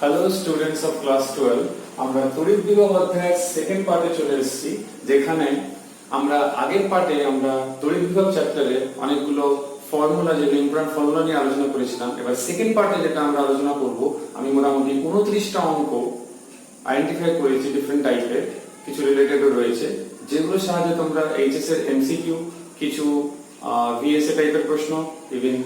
Hello students of class 12 আমরা তড়িৎ বিভব অধ্যায়ের সেকেন্ড পার্টে চলে এসেছি, যেখানে আমরা আগের পার্টে আমরা তড়িৎ বিভব চ্যাপ্টারে অনেকগুলো ফর্মুলা, যেগুলো ইম্পর্টেন্ট ফর্মুলা নিয়ে আলোচনা করেছিলাম। এবার সেকেন্ড পার্টে যেটা আমরা আলোচনা করব, আমি মোটামুটি 29টা অঙ্ক আইডেন্টিফাই করেছি, ডিফারেন্ট টাইপের, কিছু রিলেটেডও রয়েছে, যেগুলোর সাহায্যে তোমরা এইচএস এর এমসিকিউ, কিছু ভিএসএ টাইপের প্রশ্ন, ইভেন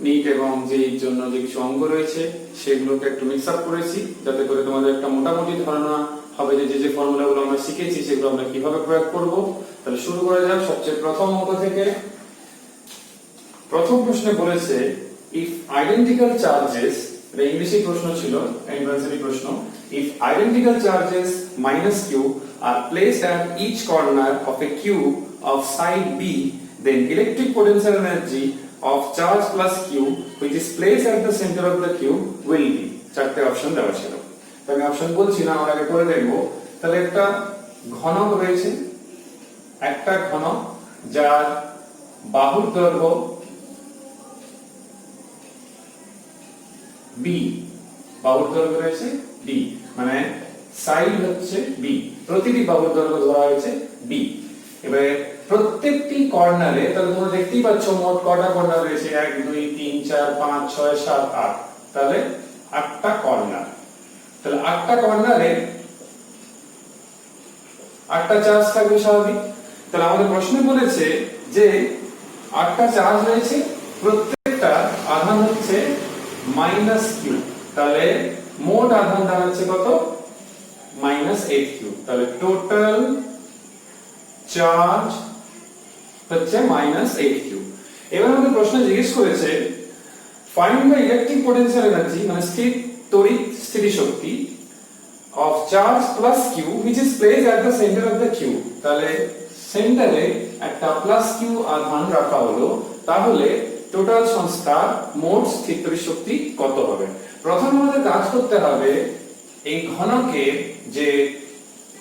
নিট এবং যেই জন্য যে কিছু অঙ্ক রয়েছে সেগুলোকে একটু মিক্স আপ করেছি, যাতে করে তোমাদের একটা মোটামুটি ধারণা হবে যে যে ফর্মুলাগুলো আমরা শিখেছি সেগুলো আমরা কিভাবে প্রয়োগ করব। তাহলে শুরু করা যাক সবচেয়ে প্রথম অঙ্ক থেকে। প্রথম প্রশ্নে বলেছে ইফ আইডেন্টিক্যাল চার্জেস, এটা ইংলিশে প্রশ্ন ছিল, ইউনিভার্সিটি প্রশ্ন, if identical charges minus Q are placed at each corner of a cube of side B, then electric potential energy of charge plus q which is placed at the center of the cube will be। চারটে option দেওয়া ছিল, তো আমি option বলছি না, আমরা আগে করে দেখব। তাহলে একটা ঘনক রয়েছে, একটা ঘনক যার বাহুর দৈর্ঘ্য b, বাহুর দৈর্ঘ্য রয়েছে b, মানে সাইড হচ্ছে b, প্রতিটি বাহুর দৈর্ঘ্য ধরা হয়েছে b। এবারে প্রত্যেকটি কর্নারে, তাহলে তোমরা দেখতেই পাচ্ছ মোট কটা কর্নার রয়েছে, 1 2 3 4 5 6 7 8, তাহলে 8টা কর্নার। তাহলে 8টা কর্নারে 8টা চার্জ থাকবে স্বাভাবিক। তাহলে আমাদের প্রশ্নে বলেছে যে 8টা চার্জ রয়েছে, প্রত্যেকটা আধান হচ্ছে -q, তাহলে মোট আধান দাঁড়াচ্ছে কত? -8q। তাহলে টোটাল চার্জ হচ্ছে -8q। এবার আমাদের প্রশ্ন জিজ্ঞেস করেছে find the electric potential energy, মানে স্থির তড়িৎ স্থিতিশক্তি of charge plus q which is placed at the center of the cube। তাহলে সেন্টারে একটা +q আধান রাখা হলো, তাহলে টোটাল সংস্থার মোট স্থির তড়িৎ শক্তি কত হবে? প্রথমে আমাদের কাজ করতে হবে এই ঘনকের যে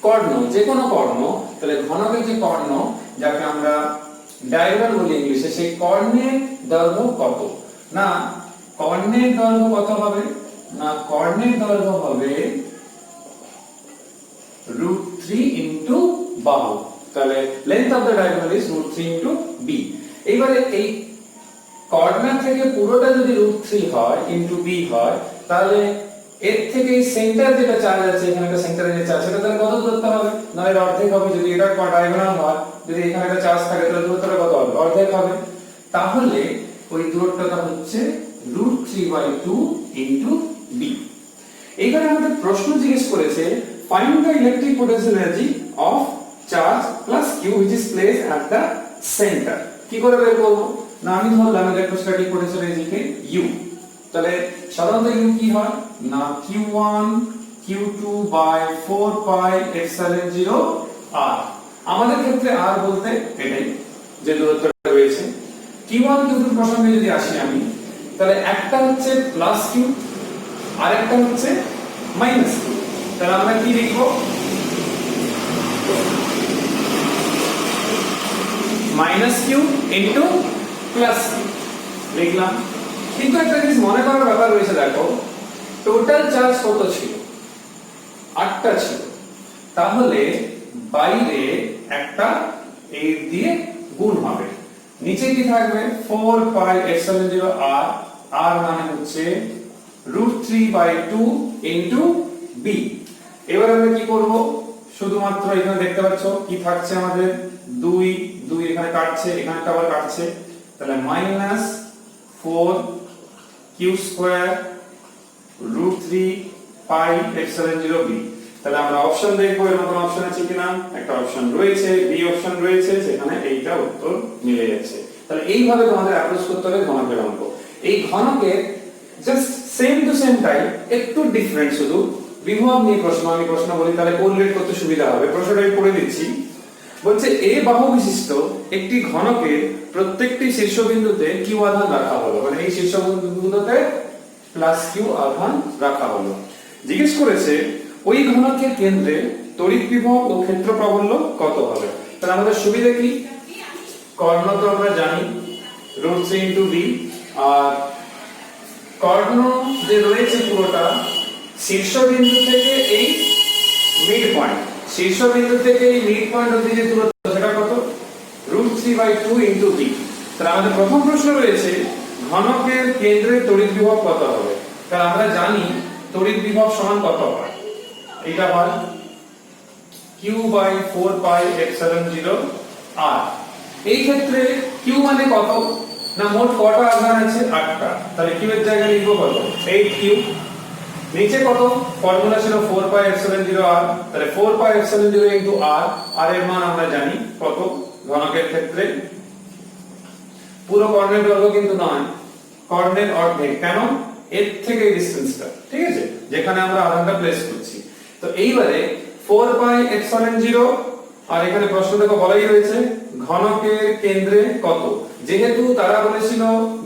কর্ণ, যে কোনো কর্ণ, তাহলে ঘনকের যে কর্ণ, যাকে আমরা ডায়াগোনাল বলি ইংলিশে, সেই কর্ণের দৈর্ঘ্য কত? না কর্ণের দৈর্ঘ্য কত হবে? না কর্ণের দৈর্ঘ্য হবে √3 ইনটু বাহু। তাহলে length of the diagonal is √3 into b। এইবারে এই কর্নার থেকে পুরোটা যদি √3 হয় ইনটু b হয়, তাহলে এর থেকে এই সেন্টার যেটা চার্জ আছে, এখানে একটা সেন্টারে যে চার্জ, সেটা তাহলে কত দূরত্ব হবে? না এর অর্ধেক হবে। যদি এটা ডায়াগোনাল হয়, যদি এখানে একটা চার্জ থাকে, তাহলে দূরত্বটা কত হবে? অর্ধেক হবে। তাহলে ওই দূরত্বটা হচ্ছে √3/2 ইনটু b। এইখানে আমাদের প্রশ্ন জিজ্ঞেস করেছে find the electric potential energy of charge plus q which is placed at the center। কি করে বের করব? না আমি ধরলাম ইলেকট্রোস্ট্যাটিক পোটেনশিয়াল এনার্জিকে u। তাহলে সাধারণত u কি হয়? না q1 q2/4 pi epsilon 0 r। আমাদের ক্ষেত্রে r বলতে এটাই যে দূরত্বটা রয়েছে। q1 q2 প্রসঙ্গে যদি আসি আমি, তাহলে একটা হচ্ছে +q আর একটা হচ্ছে -q। তাহলে আমরা কি লিখব? -q ইনটু +q লিখলাম। কিন্তু একটা জিনিস মনে করার ব্যাপার রয়েছে, দেখো টোটাল চার্জ কত ছিল? 8টা ছিল। তাহলে বাইরে একটা 8 দিয়ে গুণ হবে, নিচে কি থাকবে? 4 পাই এপসাইলন 0 r, r মানে হচ্ছে √3/2 ইনটু b। এবার আমরা কি করব? শুধুমাত্র এখানে দেখতে পাচ্ছ কি থাকছে আমাদের? 2 2 এখানে কাটছে, এখানে আবার কাটছে, তাহলে -4 q² √3 পাই এপসাইলন 0 b। তাহলে আমরা অপশন দেখবো, এর মতন অপশন আছে কিনা। একটা অপশন রয়েছে, বি অপশন রয়েছে, সেখানে এইটা উত্তর মিলে যাচ্ছে। তাহলে এইভাবে তোমাদের অ্যাপ্রোচ করতে হবে ঘনকের অঙ্ক। এই ঘনকের just same to same type, একটু ডিফারেন্ট, শুধু বিভব নিয়ে প্রশ্ন। আমি প্রশ্ন বলি, তাহলে কোরিলেট করতে সুবিধা হবে। প্রশ্নটা আমি পড়ে দিচ্ছি। বলছে এ বাহু বিশিষ্ট একটি ঘনকের প্রত্যেকটি শীর্ষবিন্দুতে q আধান রাখা হলো, মানে এই শীর্ষবিন্দুতে +q আধান রাখা হলো। জিজ্ঞেস করেছে ওই ঘনকের কেন্দ্রে তড়িৎ বিভব ও ক্ষেত্র প্রাবল্য কত হবে? তাহলে আমাদের সুবিধা কি? কর্ণ তো আমরা জানি √3 ইনটু b, আর কর্ণ যে রয়েছে পুরোটা শীর্ষবিন্দু থেকে এই মিড পয়েন্ট, শীর্ষবিন্দু থেকে এই মিড পয়েন্ট অবধি যে দূরত্ব সেটা কত? √3/2 ইনটু b। তাহলে আমাদের প্রথম প্রশ্ন রয়েছে ঘনকের কেন্দ্রের তড়িৎ বিভব কত হবে? তাহলে আমরা জানি তড়িৎ বিভব সমান কত হয়? এটা হয় q/4πε0 r। এই ক্ষেত্রে q মানে কত? না মোট কটা আধান আছে? 8টা। তাহলে q এর জায়গায় লিখব কত? 8q। নিচে কত? ফর্মুলা ছিল 4πε0 r। তাহলে 4πε0 ইনটু r, r এর মান আমরা জানি কত ঘনকের ক্ষেত্রে? পুরো কর্ণের দৈর্ঘ্য কিন্তু নয়, কর্ণের অর্ধেক। কেন? এর থেকে এই ডিসটেন্সটা, ঠিক আছে, যেখানে আমরা আধানটা প্লেস করছি। তো এইবারে 4πε0, আর এখানে প্রশ্ন দেখো বলাই রয়েছে ঘনকের কেন্দ্রে কত। যেহেতু তারা বলেছিল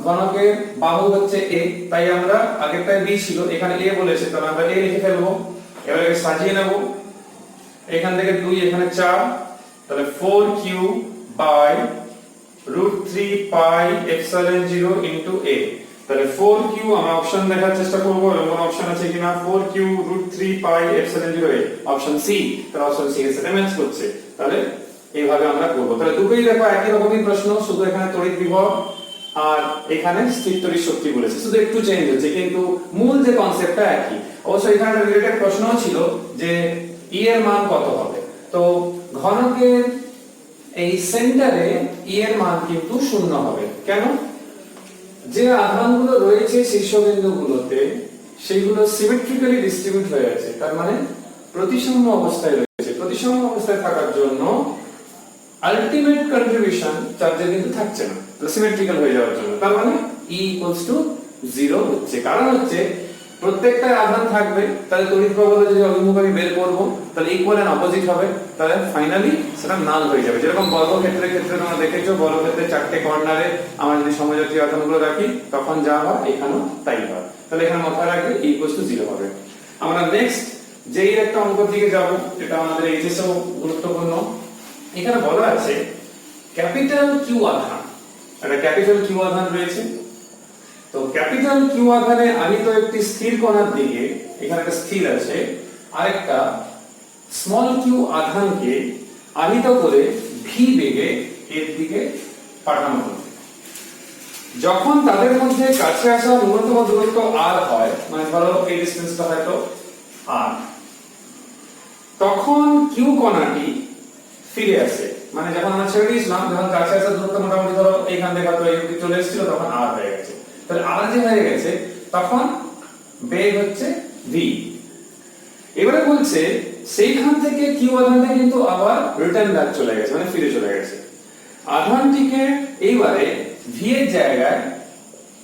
ঘনকের বাহু হচ্ছে a, তাই আমরা আগেরটায় b ছিল, এখানে a বলেছে, তাহলে আমরা a লিখে ফেলবো। এবারে সাজিয়ে নেব, এখান থেকে 2, এখানে 4, তাহলে 4q বাই √3πε0 ইনটু a। তাহলে 4q, আমরা অপশন দেখার চেষ্টা করব, এরকম অপশন আছে কিনা। 4q √3πε0 a, option C. তাহলে অপশন সি এর সাথে ম্যাচ করছে, তাহলে এইভাবে আমরা করব। তাহলে দুটোই দেখো একই রকমই প্রশ্ন, শুধু এখানে তড়িৎ বিভব আর এখানে স্থির তড়িৎ শক্তি বলেছে, শুধু একটু চেঞ্জ হচ্ছে, কিন্তু মূল যে কনসেপ্টটা একই। অবশ্য এখানে রিলেটেড প্রশ্নও ছিল যে ই এর মান কত হবে। তো ঘনকের এই সেন্টারে ই এর মান কিন্তু 0 হবে। কেন? যে আধানগুলো রয়েছে শীর্ষবিন্দুগুলোতে সেগুলো সিমেট্রিক্যালি ডিস্ট্রিবিউট হয়ে আছে, তার মানে প্রতিসম অবস্থায় রয়েছে। প্রতিসম অবস্থায় থাকার জন্য আলটিমেট কন্ট্রিবিউশন চার্জের কিন্তু থাকছে না, সিমেট্রিক্যাল হয়ে যাওয়ার জন্য। তার মানে E = 0 হচ্ছে। কারণ হচ্ছে প্রত্যেকটা আধান থাকবে, তাহলে তড়িৎ প্রবাহ যদি অভিমুখ আমি বের করব, তাহলে ইকুয়াল এন্ড অপোজিট হবে, তাহলে ফাইনালি সেটা নাল হয়ে যাবে। যেরকম বর্গক্ষেত্রের ক্ষেত্রে তোমরা দেখেছো, বর্গক্ষেত্রে 4টে কর্নারে আমরা যদি সমজাতীয় আধানগুলো রাখি তখন যা হয় এখানেও তাই হয়। তাহলে এখানে মাথায় রাখবে E = 0 হবে। আমরা নেক্সট যেই একটা অঙ্কের দিকে যাব, এটা আমাদের এইচএসও গুরুত্বপূর্ণ। এখানে বলা আছে ক্যাপিটাল কিউ আধান, একটা ক্যাপিটাল কিউ আধান রয়েছে। তো ক্যাপিটাল কিউ আধানে আহিত একটি স্থির কণার দিকে, এখানে একটা স্থির আছে, আরেকটা স্মল কিউ আধানকে আহিত করে ভি বেগে এর দিকে পাঠানো হবে। যখন তাদের মধ্যে কাছে আসা ন্যূনতম দূরত্ব r হয়, মানে ধরো এই ডিসটেন্সটা হয়তো r, তখন কিউ কণাটি ফিরে আসে। মানে যখন আমরা ছেড়ে দিয়েছিলাম, যখন কাছে আসা দূরত্ব মোটামুটি ধরো এইখান থেকে হয়তো এই অবধি চলে এসেছিল, তখন r হয়ে গেছে। তাহলে r যে হয়ে গেছে, তখন বেগ হচ্ছে v। এবারে বলছে সেইখান থেকে কিউ আধানটা কিন্তু আবার রিটার্ন ব্যাক চলে গেছে, মানে ফিরে চলে গেছে। আধানটিকে এইবারে v এর জায়গায়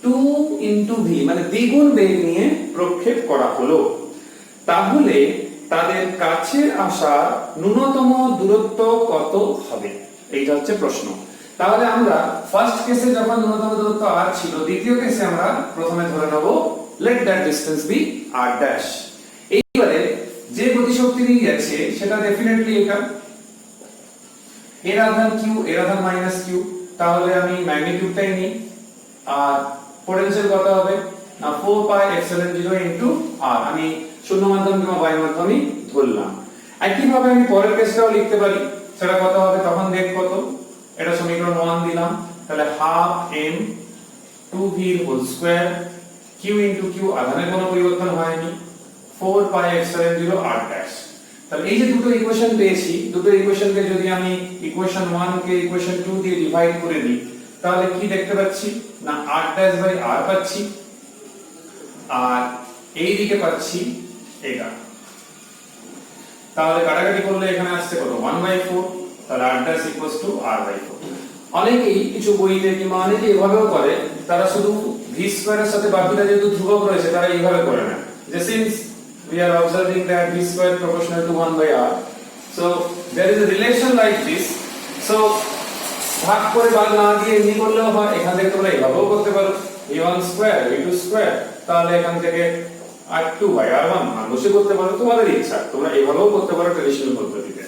2 * v, মানে দ্বিগুণ বেগ নিয়ে প্রক্ষেপ করা হলো। তাহলে তাদের কাছে আসা ন্যূনতম দূরত্ব কত হবে? এইটা হচ্ছে প্রশ্ন। তাহলে আমরা ফার্স্ট কেসে যখন ন্যূনতম দূরত্ব r ছিল, দ্বিতীয় কেসে আমরা প্রথমে ধরে নেব let that distance be r'। এইবারে যে গতিশক্তি নিয়ে যাচ্ছে সেটা ডেফিনেটলি এটা, এর আধান q, এর আধান -q। তাহলে আমি ম্যাগনিটিউডটাই নিই, আর পোটেনশিয়াল কত হবে? না 4πε0 ইনটু r। আমি শূন্য মাধ্যম কিংবা বায়ু মাধ্যমই ধরলাম। একইভাবে আমি পরের কেসটাও লিখতে পারি, সেটা কত হবে তখন বেগ কত? এটা সমীকরণ 1 দিলাম, তাহলে 12m 2v² q * q, আধানের কোনো পরিবর্তন হয়নি, 4πε0 r'। তাহলে এই যে দুটো ইকুয়েশন পেয়েছি, দুটো ইকুয়েশনকে যদি আমি ইকুয়েশন 1 কে ইকুয়েশন 2 দিয়ে ডিভাইড করে দিই, তাহলে কি দেখতে পাচ্ছি? না r'/r পাচ্ছি, আর এই দিকে পাচ্ছি এটা। তাহলে কাটাকাটি করলে এখানে আসছে কত? 1/4। তাহলে r' = r/4। অনেকেই কিছু বইতে কিংবা অনেকে এভাবেও করে, তারা শুধু v² এর সাথে বাকিটা যেহেতু ধ্রুবক রয়েছে তারা এইভাবে করে না, যে since we are observing that v² proportional to 1/r, so there is a relation like this, so ভাগ করে বাদ না দিয়ে এমনি করলেও হয়। এখান থেকে তোমরা এইভাবেও করতে পারো, v1² v2², তাহলে এখান থেকে r2/r1 মান বসে করতে পারো, তোমাদের ইচ্ছা। তোমরা এইভাবেও করতে পারো ট্র্যাডিশনাল পদ্ধতিতে।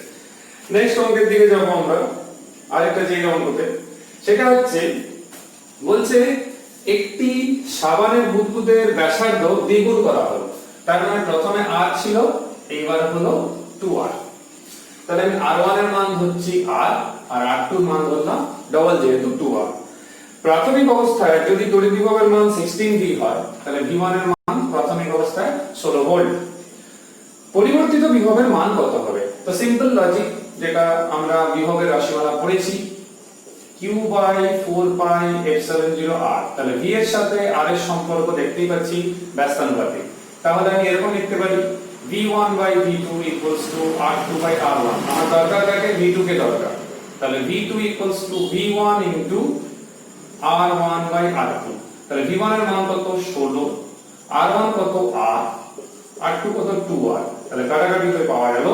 নেক্সট অঙ্কের দিকে যাব আমরা, আরেকটা যে অঙ্কতে, সেটা হচ্ছে বলছে একটি সাবানের বুদবুদের ব্যাসার্ধ দ্বিগুণ করা হলো। তার মানে প্রথমে r ছিল, এইবার হলো 2r। তাহলে আমি r1 এর মান ধরছি r, আর r2 এর মান ধরলাম ডবল যেহেতু 2r। প্রাথমিক অবস্থায় যদি তড়িৎ বিভবের মান 16V হয়, তাহলে V1 এর মান প্রাথমিক অবস্থায় 16 ভোল্ট। পরিবর্তিত বিভবের মান কত হবে? তো সিম্পল লজিক, যেটা আমরা বিভবের রাশিমালা পড়েছি, Q/4πε0r। তাহলে V এর সাথে r এর সম্পর্ক দেখতেই পাচ্ছি ব্যস্তানুপাতিক। তাহলে আমি এরকম লিখতে পারি V1/V2 R2/R1। আমার দরকার কাকে? V2 কে দরকার। তাহলে V2 V1 R1/R2। তাহলে V1 এর মান কত? 16, R1 কত? R, R2 কত? 2R। তাহলে কাটাকাটি করে পাওয়া গেল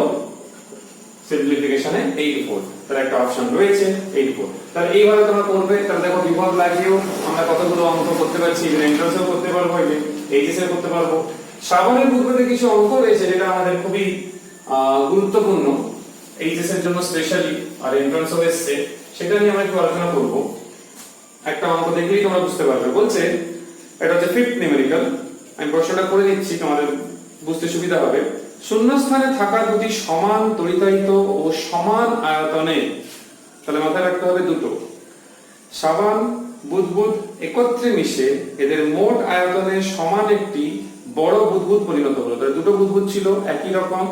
সিম্পলিফিকেশনে 84। তাহলে একটা অপশন রয়েছে 84। তাহলে এইভাবে তোমরা করবে। তাহলে দেখো বিভব লাগিয়েও আমরা কতগুলো অঙ্ক করতে পারছি, এন্ট্রান্সও করতে পারবো, এইচএস এ করতে পারবো। সাবানের বুদ্ধতে কিছু অঙ্ক রয়েছে যেটা আমাদের খুবই গুরুত্বপূর্ণ এইচএস এর জন্য স্পেশালি, আর এন্ট্রান্সও এসছে, সেটা নিয়ে আমরা একটু আলোচনা করব। একটা অঙ্ক দেখলেই তোমরা বুঝতে পারবে। বলছে এটা হচ্ছে ফিফথ নিউমেরিক্যাল, আমি প্রশ্নটা করে দিচ্ছি, তোমাদের বুঝতে সুবিধা হবে। শূন্যস্থানে থাকা দুটি সমান তড়িতায়িত ও সমান আয়তনে, তাহলে মাথায় রাখতে হবে দুটো, সাবান বুদবুদ একত্রে মিশে এদের মোট আয়তনের সমান একটি বড় বুদবুদ পরিণত হলো। তাহলে দুটো বুদবুদ ছিল একই রকম,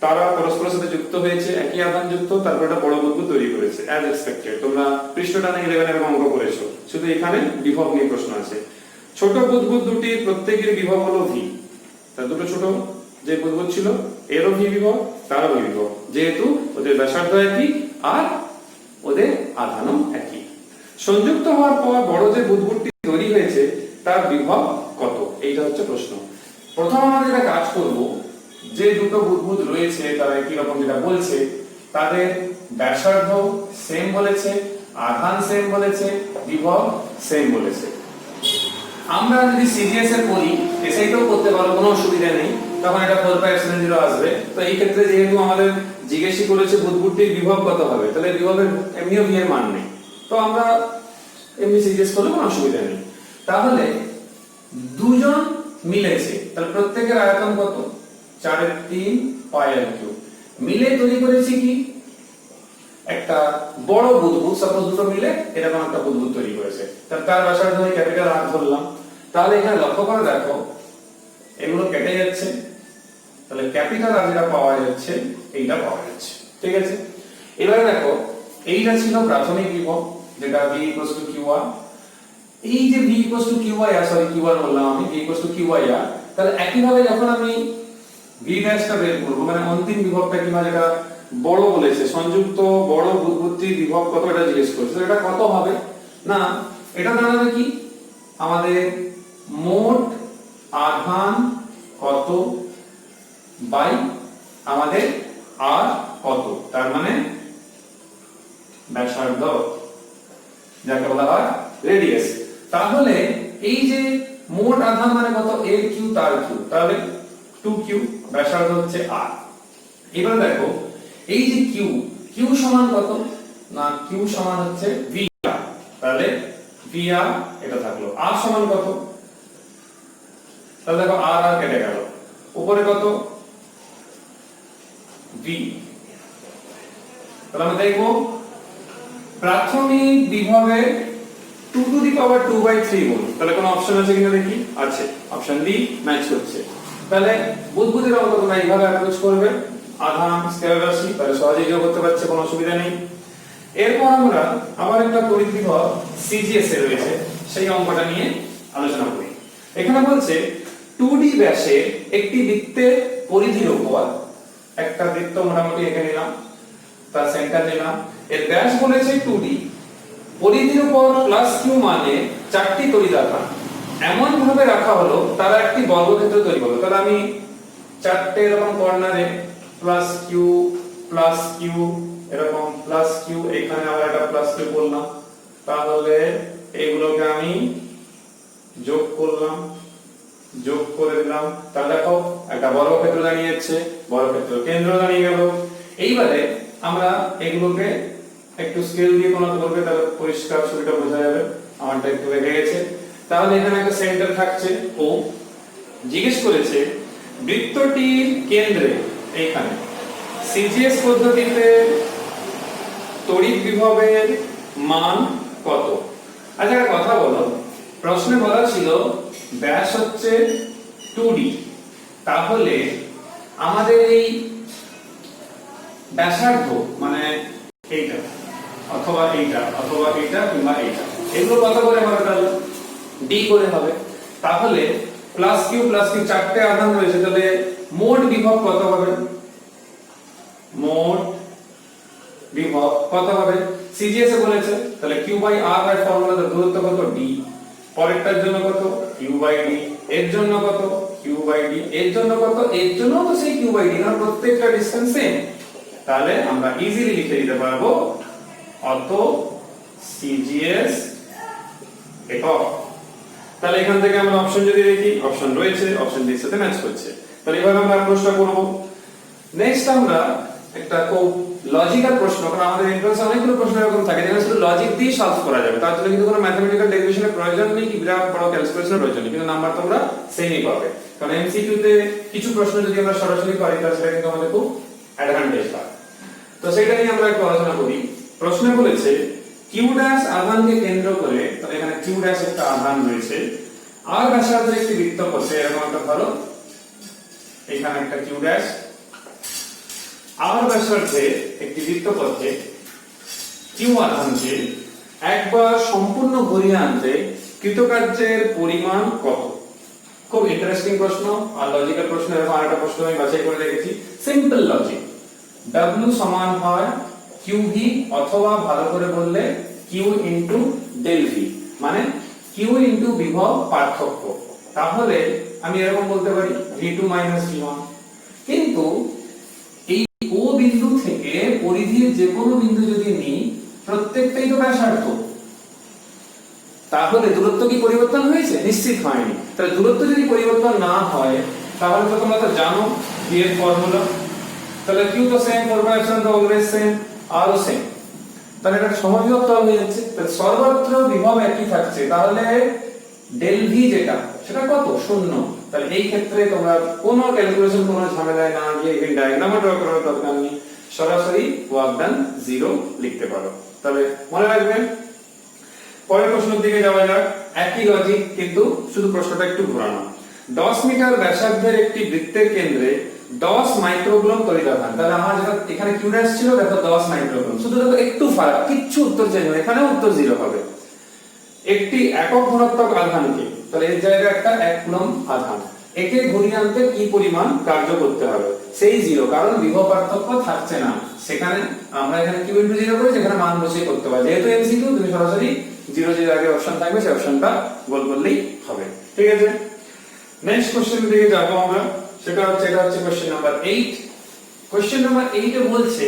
তারা পরস্পরের সাথে যুক্ত হয়েছে, একই আধান যুক্ত, তারপর একটা বড় বুদবুদ তৈরি করেছে অ্যাজ এক্সপেক্টেড। তোমরা পৃষ্ঠটা 11 এর অঙ্ক করেছো, শুধু এখানে বিভব নিয়ে প্রশ্ন আছে। ছোট বুদবুদ দুটির প্রত্যেকের বিভব হলো v। তাহলে দুটো ছোট যে বুদবুদ ছিল এরও v বিভব, তারও v বিভব, যেহেতু ওদের ব্যাসার্ধ একই আর ওদের আধানও একই। সংযুক্ত হওয়ার পর বড় যে বুদবুদটি তৈরি হয়েছে তার বিভব কত? এইটা হচ্ছে প্রশ্ন। প্রথম আমরা যেটা কাজ করব, যে দুটো বুদবুদ রয়েছে তারা একই রকম যেটা বলছে, তাদের ব্যাসার্ধ সেম বলেছে, আধান সেম বলেছে, বিভব সেম বলেছে। আমরা যদি সিজিএস এর করি, এসআইটাও করতে পারো, কোনো অসুবিধা নেই, তখন এটা 4πε0 আসবে। তো এই ক্ষেত্রে যেহেতু আমাদের জিজ্ঞেসই করেছে বুদবুদটির বিভব কত হবে, তাহলে বিভবের এমনিও v এর মান নেই, তো আমরা এমনি সিজিএস করলে কোনো অসুবিধা নেই। তাহলে দুজন মিলেছে, তাহলে প্রত্যেকের আয়তন কত? 4/3πr3 মিলে তৈরি করেছি কি একটা বড় বুদবুদ। সাপোজ দুটো মিলে এরকম একটা বুদবুদ তৈরি করেছে, তার ব্যাসার্ধ আমি ক্যাপিটাল R ধরলাম। তাহলে এখানে লক্ষ্য করে দেখো এগুলো কেটে যাচ্ছে, তাহলে ক্যাপিটাল R যেটা পাওয়া যাচ্ছে এইটা পাওয়া যাচ্ছে, ঠিক আছে। এবারে দেখো এইটা ছিল প্রাথমিক বিভব, যেটা v qr। এই যে v qr বললাম আমি, v qr। তাহলে একই ভাবে যখন আমি v ড্যাশটা বের করব, মানে অন্তিম বিভবটা কিংবা যেটা বড় বলেছে, সংযুক্ত বড় বুদবুদটির বিভব কত এটা জিজ্ঞেস করছে, এটা কত হবে? না, এটা দাঁড়াবে কি আমাদের মোট আধান কত বাই আমাদের আর কত, তার মানে ব্যাসার্ধ, যাকে বলা হয় রেডিয়াস। তাহলে এই যে মোট আধান মানে কত? এর কিউ তার কিউ, তাহলে 2q, ব্যাসার্ধ হচ্ছে r। এবার দেখো এই যে কিউ সমান কত? না, কিউ সমান হচ্ছে vr, তাহলে vr এটা থাকলো। r সমান কত? তাহলে দেখো r আর কেটে গেল, উপরে কত? v। তাহলে আমরা দেখবো প্রাথমিক বিভবে 2^2/3 ভোল্ট। তাহলে কোন অপশন আছে কিনা দেখি, আছে, অপশন ডি ম্যাচ করছে। তাহলে বুদবুদের অঙ্ক তোমরা এইভাবে অ্যাপ্রোচ করবে, আধান স্কেলার রাশি, তাহলে সহজেই যোগ করতে পারছে, কোনো অসুবিধা নেই। এরপর আমরা আবার একটা তড়িৎ বিভব সিজিএস এ রয়েছে, সেই অঙ্কটা নিয়ে আলোচনা করি। এখানে বলছে 2D ব্যাসের একটি বৃত্তের পরিধির উপর, একটা বৃত্ত মোটামুটি এঁকে নিলাম, তার সেন্টার নিলাম, এর ব্যাস বলেছে 2D, পরিধির উপর প্লাস কিউ মানে 4টি তড়িৎ আধান এমন ভাবে রাখা হলো তারা একটি বর্গক্ষেত্র তৈরি করলো। তাহলে আমি 4টে এরকম কর্নারে প্লাস কিউ এরকম প্লাস কিউ, এখানে আবার একটা প্লাস কিউ বললাম, তাহলে এগুলোকে আমি যোগ করলাম, যোগ করে দিলাম। তাহলে দেখো একটা বর্গক্ষেত্র দাঁড়িয়ে যাচ্ছে, বর্গক্ষেত্র কেন্দ্র দাঁড়িয়ে গেল। এইবারে আমরা এগুলোকে একটু স্কেল দিয়ে কোন করবে, তাহলে পরিষ্কার ছবিটা বোঝা যাবে। আমারটা একটু রেখে গেছে। তাহলে এখানে একটা সেন্টার থাকছে ও, জিজ্ঞেস করেছে বৃত্তটির কেন্দ্রে এইখানে সিজিএস পদ্ধতিতে তড়িৎ বিভবের মান কত। আচ্ছা একটা কথা বলো, প্রশ্নে বলা ছিল ব্যাস হচ্ছে 2d, তাহলে আমাদের এই ব্যাসার্ধ মানে এইটা অথবা এইটা অথবা এইটা কিংবা এইটা, এগুলো কত করে হবে? তাহলে d করে হবে। তাহলে প্লাস কিউ চারটে আধান রয়েছে, তাহলে মোট বিভব কত হবে? মোট বিভব কত হবে? সিজিএস এ বলেছে, তাহলে q by r by formula দূরত্ব কত? d। পরেরটার জন্য কত? q by d। এর জন্য কত? q by d। এর জন্য কত? এর জন্য তো সেই q বাই d, কারণ প্রত্যেকটা ডিসটেন্স সেম। তাহলে আমরা ইজিলি লিখে দিতে পারবো অত সিজিএস একক। তাহলে এখান থেকে আমরা অপশন যদি দেখি, অপশন রয়েছে, অপশন ডি এর সাথে ম্যাচ করছে। তাহলে এভাবে আমরা প্রশ্ন করব। নেক্সট আমরা একটা খুব লজিক্যাল প্রশ্ন, কারণ আমাদের এন্ট্রান্সে অনেকগুলো প্রশ্ন এরকম থাকে যেগুলো শুধু লজিক দিয়ে সলভ করা যাবে, তার জন্য কিন্তু কোনো ম্যাথমেটিক্যাল ডেরিভেশনের প্রয়োজন নেই কি বিরাট বড় ক্যালকুলেশনের প্রয়োজন নেই, কিন্তু নাম্বার তোমরা সেমই পাবে। কারণ এমসিকিউ তে কিছু প্রশ্ন যদি আমরা সরাসরি পারি তাহলে সেটা কিন্তু আমাদের খুব অ্যাডভান্টেজ হয়। তো সেটা নিয়ে আমরা একটু আলোচনা করি। প্রশ্নে বলেছে কিউ ড্যাশ আধানকে কেন্দ্র করে, তাহলে এখানে কিউ ড্যাশ একটা আধান রয়েছে, আর ব্যাসার্ধের একটি বৃত্ত করছে, এরকম একটা ধরো এখানে একটা কিউ ড্যাশ, আর ব্যাসার্ধে একটি বৃত্তপথে কিউ আধানকে একবার সম্পূর্ণ ঘুরিয়ে আনতে কৃতকার্যের পরিমাণ কত? খুব ইন্টারেস্টিং প্রশ্ন আর লজিক্যাল প্রশ্ন। এরকম আরেকটা প্রশ্ন আমি বাছাই করে রেখেছি, সিম্পল লজিক। W সমান হয় QV অথবা ভালো করে বললে Q ইনটু ডেল V, মানে Q ইনটু বিভব পার্থক্য। তাহলে আমি এরকম বলতে পারি V2 V1। কিন্তু এই O বিন্দু থেকে পরিধির যে কোনো বিন্দু যদি নিই, প্রত্যেকটাই তো ব্যাসার্ধ, তাহলে দূরত্ব কি পরিবর্তন হয়েছে? নিশ্চিত হয়নি। তাহলে দূরত্ব যদি পরিবর্তন না হয় তাহলে তো তোমরা তো জানো V এর ফর্মুলা, তাহলে Q তো সেম, 4/epsilon তো অলওয়েজ সেম, R ও সেম, তাহলে এটা সমবিভব তল হয়ে যাচ্ছে। তাহলে সর্বত্র বিভব একই থাকছে, তাহলে ডেল V যেটা সেটা কত? 0। তাহলে এই ক্ষেত্রে তোমরা কোনো ক্যালকুলেশন, কোনো ঝামেলায় না গিয়ে এই ডায়াগ্রামে ড্র করার দরকার নেই, সরাসরি ওয়ার্ক ডান 0 লিখতে পারো। তাহলে মনে রাখবেন। পরের প্রশ্নের দিকে যাওয়া যাক। একই লজিক, কিন্তু শুধু প্রশ্নটা একটু ঘোরানো। 10 মিটার ব্যাসার্ধের একটি বৃত্তের কেন্দ্রে 10 মাইক্রোকুলম তড়িৎ আধান। তাহলে আমার যেটা এখানে কিউ ড্যাশ ছিল, দেখো 10 মাইক্রোকুলম, শুধু দেখো একটু ফারাক, কিচ্ছু উত্তর চেঞ্জ হবে, এখানেও উত্তর 0 হবে। একটি একক ধনাত্মক আধানকে, তাহলে এর জায়গায় একটা 1 কুলম আধান, একে ঘুরিয়ে আনতে কি পরিমাণ কার্য করতে হবে? সেই 0, কারণ বিভব পার্থক্য থাকছে না সেখানে। আমরা এখানে কিউ ইনটু 0 করে যেখানে মান বসিয়ে করতে পারি, যেহেতু এমসিকিউ তুমি সরাসরি 0 আগে অপশন থাকবে, সেই অপশনটা বল করলেই হবে। ঠিক আছে, নেক্সট কোশ্চেন দিকে যাব আমরা। সেটা হচ্ছে কোশ্চেন নাম্বার 8। কোশ্চেন নাম্বার 8 এ বলছে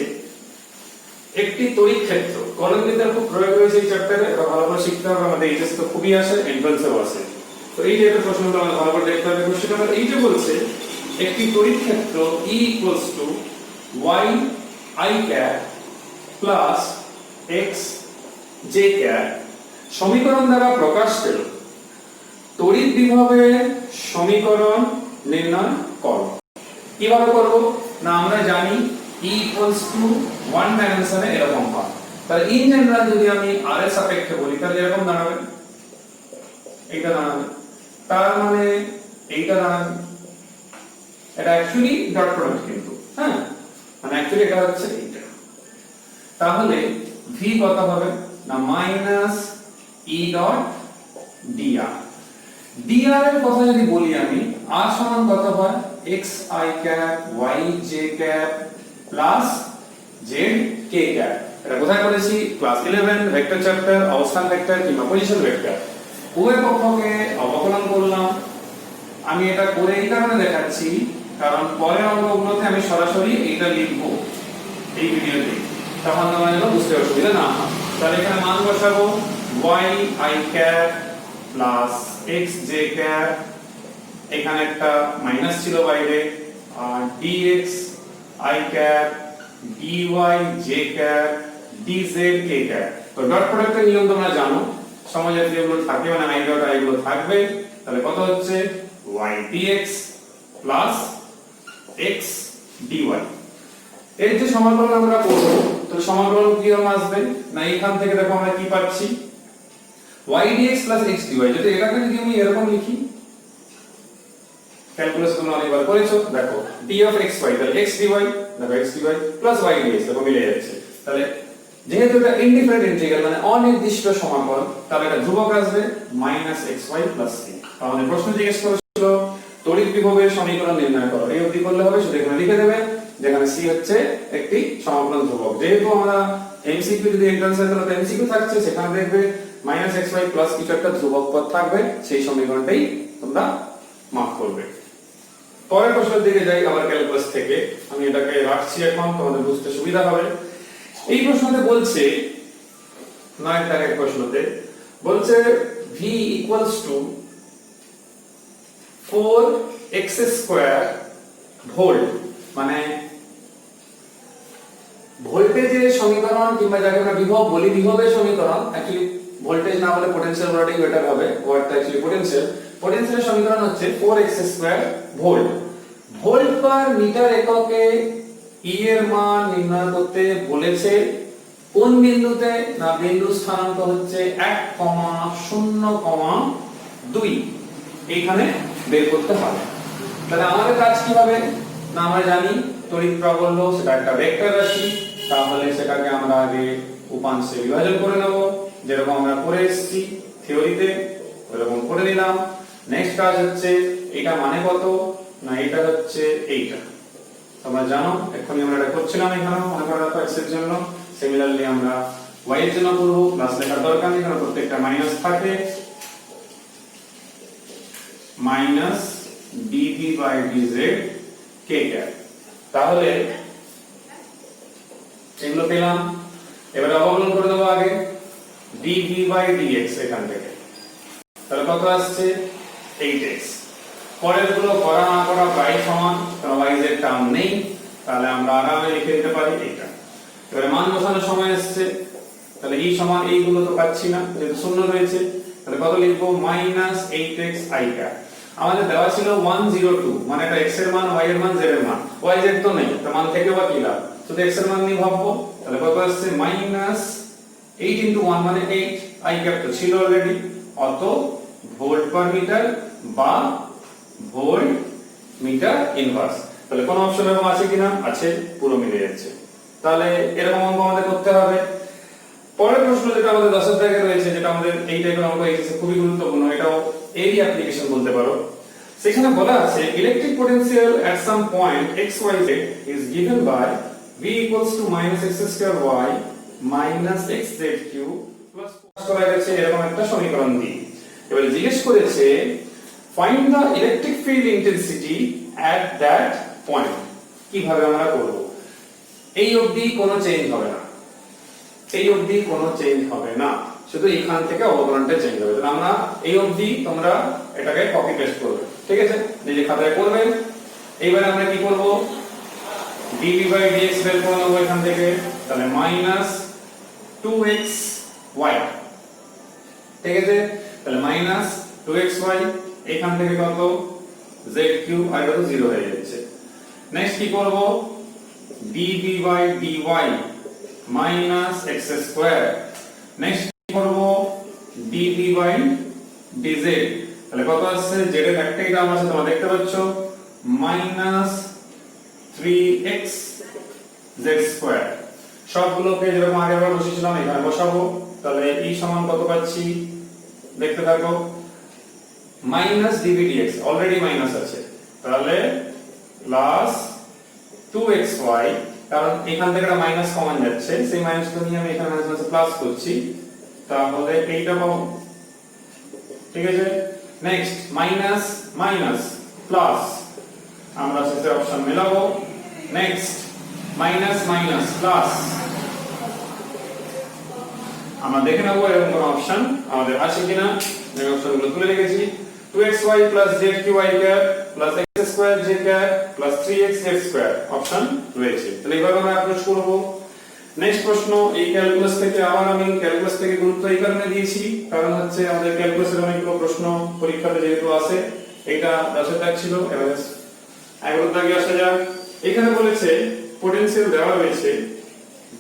একটি তড়িৎ ক্ষেত্র, কলমবিদ্যার খুব প্রয়োগ রয়েছে এই চ্যাপ্টারে, এটা ভালো করে শিখতে হবে, আমাদের এইচএস তো খুবই আসে, এন্ট্রান্সেও আসে। তো এই টাইপের প্রশ্নগুলো আমরা ভালো করে দেখতে হবে। কোশ্চেন নাম্বার 8 এ বলছে একটি তড়িৎ ক্ষেত্র E y I cap plus x j cap সমীকরণ দ্বারা প্রকাশ পেল। তড়িৎ বিভবের সমীকরণ নির্ণয় করো। কিভাবে করব না, আমরা জানি E equals to 1 ডাইমেনশনে এরকম হয়। তাহলে ইন জেনারেল যদি আমি r এর সাপেক্ষে বলি তাহলে এরকম দাঁড়াবে, এইটা দাঁড়াবে, তার মানে এইটা দাঁড়াবে। এটা অ্যাকচুয়ালি ডট প্রোডাক্ট কিন্তু, হ্যাঁ, মানে অ্যাকচুয়ালি এটা হচ্ছে এইটা। তাহলে v কত হবে না minus e dot dr। dr এর কথা যদি বলি আমি, r সমান কত হয় x I cap y j cap plus z k cap। এটা কোথায় করেছি? ক্লাস 11 ভেক্টর চ্যাপ্টার, অবস্থান ভেক্টর কিংবা পজিশন ভেক্টর। উভয় পক্ষকে অবকলন করলাম। আমি এটা করে এই কারণে দেখাচ্ছি কারণ পরের অঙ্কগুলোতে আমি সরাসরি এটা লিখব এই ভিডিওতে, তখন তোমার যেন বুঝতে অসুবিধা না হয়। তাহলে এখানে মান বসাবো y I cap plus x j cap, এখানে একটা মাইনাস ছিল বাইরে, আর dx I cap dy j cap dz k cap। তো ডট প্রোডাক্টের নিয়ম তোমরা জানো, সমজাতীয়গুলো থাকে মানে i ডট i গুলো থাকবে। তাহলে কত হচ্ছে y dx plus x dy। এর যে সমাকলন আমরা করব, তো সমাকলন কি আসবে না, এখান থেকে দেখো আমরা কি পাচ্ছি y dx x dy। যদি এটাকে যদি আমি এরকম লিখি, ক্যালকুলাস তোমরা অনেকবার করেছো, দেখো d of x y তাহলে x dy, দেখো x dy plus y dx, দেখো মিলে যাচ্ছে। তাহলে যেহেতু এটা ইনডিফারেন্ট ইন্টিগ্রাল মানে অনির্দিষ্ট সমাকল, তাহলে এটা ধ্রুবক আসবে -xy c। আমাদের প্রশ্ন জিজ্ঞেস করেছিল তড়িৎ বিভবের সমীকরণ নির্ণয় করো, এই অবধি করলে হবে, শুধু এখানে লিখে দেবে যেখানে c হচ্ছে একটি সমাকলন ধ্রুবক। যেহেতু আমরা এমসিকিউ যদি এন্ট্রান্স এর তাহলে এমসিকিউ থাকছে, সেখানে দেখবে -xy প্লাস কিছু একটা ধ্রুবক পদ থাকবে, সেই সমীকরণটাই তোমরা মার্ক করবে। পরের প্রশ্নের দিকে যাই আবার ক্যালকুলাস থেকে, আমি এটাকে রাখছি এখন, তোমাদের বুঝতে সুবিধা হবে। এই প্রশ্নতে বলছে 9 দাগের প্রশ্নতে বলছে v equals to 4x² volt, মানে ভোল্টেজের সমীকরণ কিংবা যাকে আমরা বিভব বলি, বিভবের সমীকরণ, অ্যাকচুয়ালি ভোল্টেজ না বলে পটেনশিয়াল বলাটাই বেটার হবে, ওয়ার্ডটা অ্যাকচুয়ালি পটেনশিয়াল। পটেনশিয়ালের সমীকরণ হচ্ছে 4x² volt. Volt per metre এককে E এর মান নির্ণয় করতে বলেছে। কোন বিন্দুতে না, বিন্দু স্থানাঙ্ক হচ্ছে 1,0,2 এইখানে বের করতে হবে। তাহলে আমাদের কাজ কি হবে না, আমরা জানি তড়িৎ প্রাবল্য সেটা একটা ভেক্টর রাশি, তাহলে সেটাকে আমরা আগে উপাংশে বিভাজন করে নেব, যেরকম আমরা করে এসেছি থিওরিতে ওরকম করে নিলাম। নেক্সট কাজ হচ্ছে এটা মানে কত না, এটা হচ্ছে এইটা, তোমরা জানো, এখনই আমরা এটা করছিলাম, এখানে মনে করে রাখো x এর জন্য। সিমিলারলি আমরা y এর জন্য করব, প্লাস লেখার দরকার নেই কারণ প্রত্যেকটা মাইনাস থাকে, minus dv by dz k cap. তাহলে এগুলো পেলাম, এবারে অবকলন করে দেবো আগে dv বাই dx এখান থেকে, তাহলে কত আসছে 8x। পরের গুলো করা না করা প্রায় সমান, কারণ y এর টার্ম নেই, তাহলে আমরা আরামে লিখে দিতে পারি এটা। এবারে মান বসানোর সময় আসছে, তাহলে এই সমান এইগুলো তো পাচ্ছি না যেহেতু শূন্য রয়েছে, তাহলে কত লিখবো -8x i ক্যাপ। আমাদের দেওয়া ছিল 102, মানে এটা x এর মান, y এর মান, z এর মান, y z তো নেই, তো মান থেকে বা কি লাভ, শুধু x এর মান নিয়ে ভাববো। তাহলে কত আসছে -8 * 1 মানে 8, i ক্যাপ তো ছিল অলরেডি, অত ভোল্ট পার মিটার বা ভোল্ট মিটার ইনভার্স। তাহলে কোন অপশন এরকম আছে কিনা, আছে, পুরো মিলে যাচ্ছে। তাহলে এরকম অঙ্ক আমাদের করতে হবে। পরের প্রশ্ন যেটা আমাদের 10 দাগে রয়েছে, যেটা আমাদের এই টাইপের অঙ্ক এসেছে, খুবই গুরুত্বপূর্ণ, এটাও এরই অ্যাপ্লিকেশন বলতে পারো। সেখানে বলা আছে electric potential at some point xyz is given by v equals to -x²y -xz³ plus করা গেছে এরকম একটা সমীকরণ দিয়ে। এবারে জিজ্ঞেস করেছে find the electric field intensity at that point. কিভাবে আমরা করব, এই অবধি কোনো চেঞ্জ হবে না, এই অবধি কোনো চেঞ্জ হবে না, শুধু এখান থেকে অবকলনটা চেঞ্জ হবে। তাহলে আমরা এই অবধি তোমরা এটাকে কপি পেস্ট করবে, ঠিক আছে, নিজে খাতায় করবে। এইবারে আমরা কি করব, dv বাই dx বের করে নেব এখান থেকে, তাহলে -2xy, ঠিক আছে, তাহলে -2xy এখান থেকে কত z³ আর এটা তো 0 হয়ে যাচ্ছে। নেক্সট কি করব, dv by dy -x², next কি করব dv বাই dz, তাহলে কত আসছে, z এর একটাই দাম আছে তোমরা দেখতে পাচ্ছ, -3xz²। সবগুলোকে যেরকম আগে আমরা বসিয়েছিলাম এখানে বসাবো, তাহলে এই সমান কত পাচ্ছি দেখতে থাকো, -dv dx অলরেডি মাইনাস আছে, তাহলে প্লাস 2xy, কারণ এখান থেকে একটা মাইনাস কমন যাচ্ছে, সেই মাইনাসটা নিয়ে আমি এখানে মাইনাস প্লাস করছি, তাহলে এইটা পাবো, ঠিক আছে। নেক্সট মাইনাস মাইনাস প্লাস, আমরা শেষে অপশন মেলাবো, নেক্সট মাইনাস মাইনাস প্লাস, আমরা দেখে নেবো এরকম কোন অপশন আমাদের আছে কিনা, এই অপশনগুলো তুলে রেখেছি। 2xy z3y x² z 3xz² option রয়েছে, তাহলে এইভাবে আমরা অ্যাপ্রোচ করব। নেক্সট প্রশ্ন, এই ক্যালকুলাস থেকে, আবার আমি ক্যালকুলাস থেকে গুরুত্ব এই কারণে দিয়েছি কারণ হচ্ছে আমাদের ক্যালকুলাসের অনেকগুলো প্রশ্ন পরীক্ষাতে যেহেতু আসে, এটা 10 এর দাগ ছিল। এবারে 11 দাগে আসা যাক। এখানে বলেছে পোটেনশিয়াল দেওয়া রয়েছে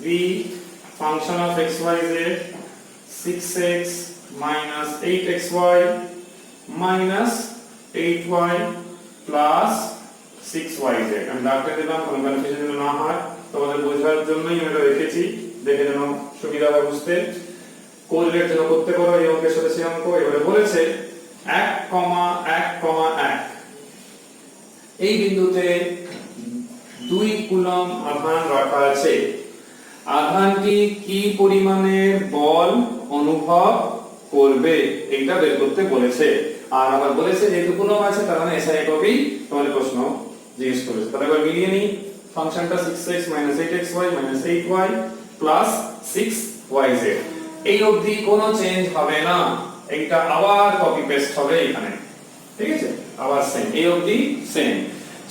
v function of x y z 6x minus 8xy minus 8y plus 6yz। আমি দাগটা দিলাম কোনো কনফিউশন যেন না হয়, তোমাদের বোঝার জন্যই আমি এটা রেখেছি, দেখে যেন সুবিধা হয় বুঝতে। কোরিলেট যেন করতে পারো এই অঙ্কের সাথে সেই অঙ্ক। এবারে বলেছে 1,1,1 এই বিন্দুতে 2 কুলম্ব আধান রাখা আছে। আধানটি কি পরিমাণের বল অনুভব করবে এটা বের করতে বলেছে। আর আবার বলেছে যেহেতু কুলম্ব আছে তার মানে এসআই এককেই তোমাদের প্রশ্ন জিজ্ঞেস করেছে। তাহলে এবার মিলিয়ে নিই ফাংশনটা 6x 8xy 8y 6yz। এই অবধি কোনো চেঞ্জ হবে না, এইটা আবার কপি পেস্ট হবে এখানে, ঠিক আছে? আবার সেম, এই অবধি সেম,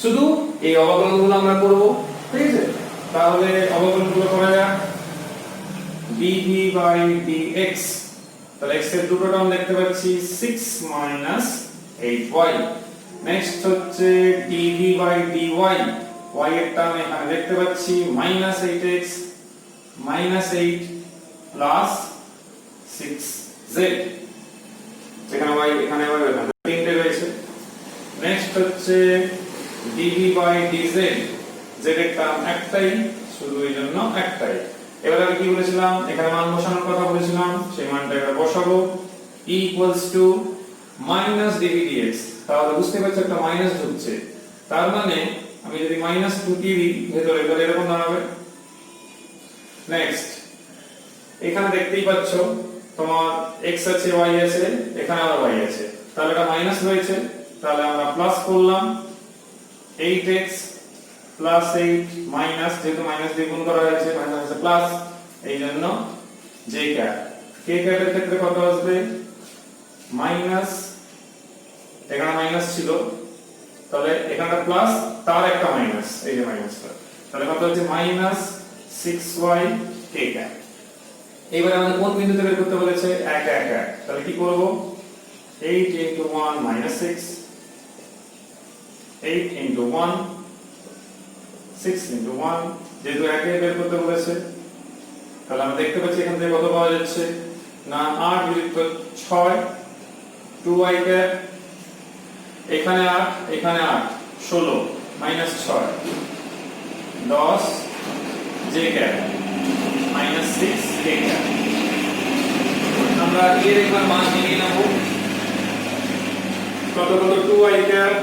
শুধু এই অবকলনগুলো আমরা করব, ঠিক আছে? তাহলে অবকলনগুলো করা যাক। dv by dx, তাহলে x এর দুটো টার্ম দেখতে পাচ্ছি 6 8y। নেক্সট হচ্ছে dv by dy, y এর টার্ম এখানে দেখতে পাচ্ছি -8x 8 প্লাস 6z। এখানে y এখানে y এখানে তিনটে রয়েছে। নেক্সট হচ্ছে dv by dz, z এর টার্ম একটাই, শুধু এই জন্য একটাই। এবারে আমি কি বলেছিলাম, এখানে মান বসানোর কথা বলেছিলাম, সেই মানটা এখানে বসাবো। e -dv dx, তাহলে বুঝতে পারছো একটা মাইনাস ঢুকছে, তার মানে আমি যদি -2 টি দিই ভেতরে তাহলে এরকম দাঁড়াবে। নেক্সট এখানে দেখতেই পাচ্ছ তোমার x আছে y আছে, এখানে আবার y আছে, তাহলে এটা মাইনাস রয়েছে, তাহলে আমরা প্লাস করলাম 8x প্লাস 8 মাইনাস, যেহেতু মাইনাস দিয়ে গুণ করা হয়েছে মাইনাস আছে প্লাস, এই জন্য j ক্যাপ। k ক্যাপের ক্ষেত্রে কত আসবে মাইনাস, এখানে মাইনাস ছিল তাহলে এখানটা প্লাস, তার একটা মাইনাস, এই যে মাইনাসটা, তাহলে কত হচ্ছে -6y k ক্যাপ। এবারে আমাদের কোন বিন্দুতে বের করতে বলেছে 1 1 1, তাহলে কি করব 8 * 1 -6, 8 * 1 6 * 1, যেহেতু 1 এ বের করতে বলেছে তাহলে আমরা দেখতে পাচ্ছি এখান থেকে কত পাওয়া যাচ্ছে না 8 যুক্ত 6 2y ক্যাপ, এখানে 8 এখানে 8 16 -6 10 j ক্যাপ -6 k ক্যাপ। আমরা এর একবার মান নিয়ে নেব, কত কত 2y cap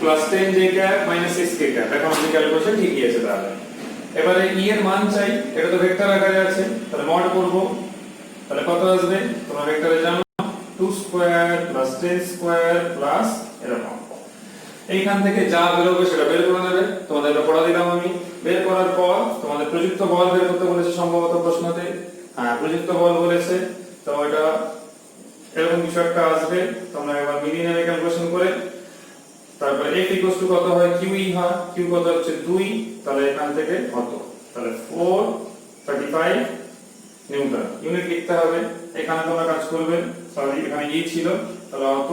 plus 10 j cap -6 k cap. এখন আমাদের ক্যালকুলেশন ঠিকই আছে। তাহলে এবারে e এর মান চাই, এটা তো ভেক্টর আকারে আছে, তাহলে মড করব, তাহলে কত আসবে তোমরা ভেক্টরে জানো 2 স্কয়ার প্লাস 10 স্কয়ার প্লাস এরকম। এইখান থেকে যা বেরোবে সেটা বের করে নেবে, তোমাদের এটা পড়া দিলাম আমি। বের করার পর তোমাদের প্রযুক্ত বল বের করতে বলেছে সম্ভবত প্রশ্নতে, হ্যাঁ প্রযুক্ত বল বলেছে, তো এটা এরকম কিছু একটা আসবে, তোমরা একবার মিলিয়ে নেবে ক্যালকুলেশন করে। তারপর F = কত হয় QE হয়, Q কত হচ্ছে 2, তাহলে এখান থেকে কত, তাহলে 435 নিউটন। ইউনিট লিখতে হবে, এখানে তোমরা কাজ করবে, সরি এখানে E ছিল, তাহলে অত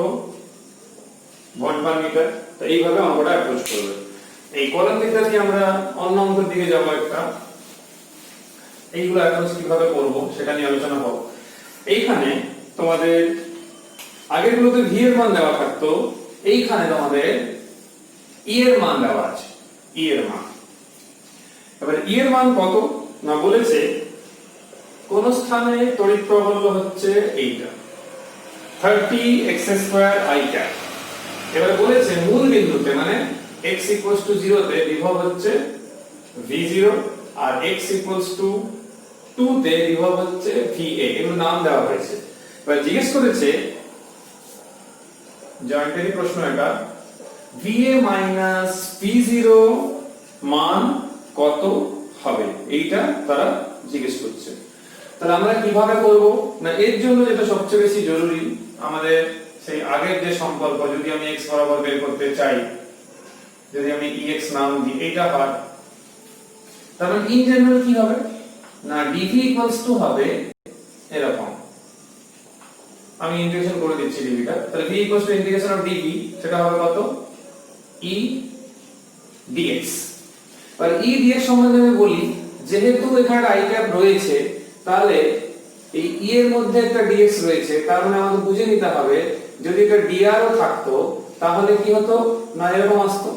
ভোল্ট পার মিটার। তো এইভাবে অঙ্কটা অ্যাপ্রোচ করবে। এই কলাম থেকে আজকে আমরা অন্য অঙ্কের দিকে যাব একটা, এইগুলো অ্যাপ্রোচ কিভাবে করব সেটা নিয়ে আলোচনা করব। এইখানে তোমাদের আগেরগুলোতে v এর মান দেওয়া থাকতো, এইখানে তোমাদের e এর মান দেওয়া আছে, e এর মান। এবার e এর মান কত না বলেছে কোন স্থানে তড়িৎ প্রবাহ হচ্ছে এইটা 30x² i ক্যাপ। এবারে বলেছে মূল বিন্দুতে মানে x = 0 তে বিভব হচ্ছে v0 আর x = 2 তে বিভব হচ্ছে va, এর নাম দেওয়া হয়েছে। এবার জিজ্ঞেস করেছে জয়েন্টারি প্রশ্ন এটা, va - v0 মান কত হবে এইটা তারা জিজ্ঞেস করছে। তাহলে আমরা কিভাবে করব না, এর জন্য যেটা সবচেয়ে বেশি জরুরি আমাদের সেই আগের যে সম্পর্ক, যদি আমি x বরাবর বের করতে চাই, যদি আমি ex নাম দিই এইটা হয়, তাহলে ইন জেনারেল কি হবে না dv = হবে এরকম, 30x² i ক্যাপ। এবারে e এর মান কত না বলেছে কোন স্থানে তড়িৎ প্রবাহ হচ্ছে এইটা 30x² i ক্যাপ। এবারে e এর মান কত না বলেছে কোন স্থানে তড়িৎ প্রবাহ হচ্ছে এইটা 30x² i ক্যাপ। আমি ইন্টিগ্রেশন করে দিচ্ছি ডিভিটা, তাহলে v ইন্টিগ্রেশন অফ dv সেটা হবে কত e dx। আর e dx সম্বন্ধে আমি বলি, যেহেতু এখানে i ক্যাপ রয়েছে তাহলে এই e এর মধ্যে একটা dx রয়েছে, তার মানে আমাদের বুঝে নিতে হবে যদি এটা dr ও থাকতো তাহলে কি হতো না এরকম আসতো।